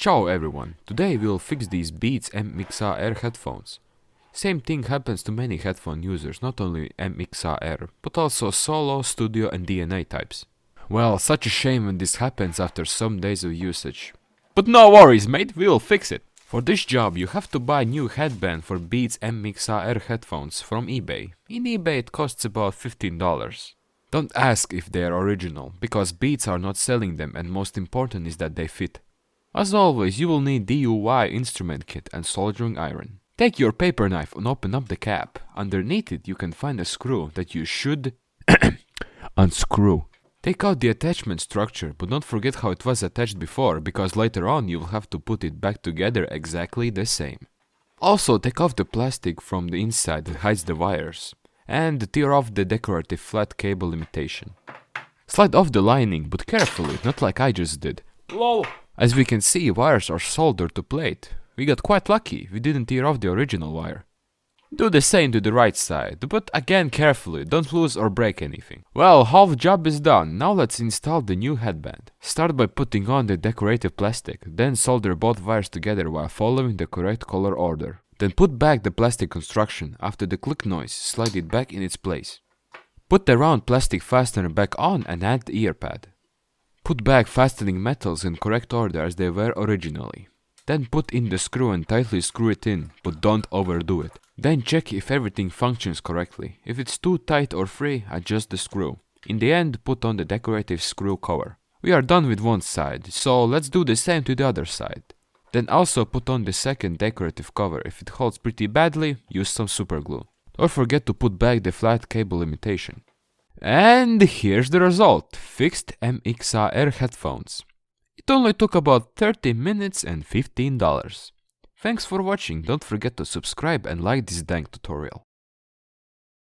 Ciao everyone, today we'll fix these Beats Mixr headphones. Same thing happens to many headphone users, not only Mixr, but also solo, studio and DNA types. Well, such a shame when this happens after some days of usage. But no worries mate, we'll fix it. For this job you have to buy new headband for Beats Mixr headphones from eBay. In eBay it costs about $15. Don't ask if they are original, because Beats are not selling them and most important is that they fit. As always, you will need DIY instrument kit and soldering iron. Take your paper knife and open up the cap. Underneath it you can find a screw that you should unscrew. Take out the attachment structure, but don't forget how it was attached before, because later on you will have to put it back together exactly the same. Also take off the plastic from the inside that hides the wires, and tear off the decorative flat cable imitation. Slide off the lining, but carefully, not like I just did. LOL! As we can see, wires are soldered to plate. We got quite lucky, we didn't tear off the original wire. Do the same to the right side, but again carefully, don't lose or break anything. Well, half job is done, now let's install the new headband. Start by putting on the decorative plastic, then solder both wires together while following the correct color order. Then put back the plastic construction. After the click noise, slide it back in its place. Put the round plastic fastener back on and add the ear pad. Put back fastening metals in correct order as they were originally. Then put in the screw and tightly screw it in, but don't overdo it. Then check if everything functions correctly. If it's too tight or free, adjust the screw. In the end, put on the decorative screw cover. We are done with one side, so let's do the same to the other side. Then also put on the second decorative cover. If it holds pretty badly, use some super glue. Don't forget to put back the flat cable imitation. And here's the result, fixed Mixr headphones. It only took about 30 minutes and $15. Thanks for watching, don't forget to subscribe and like this dang tutorial.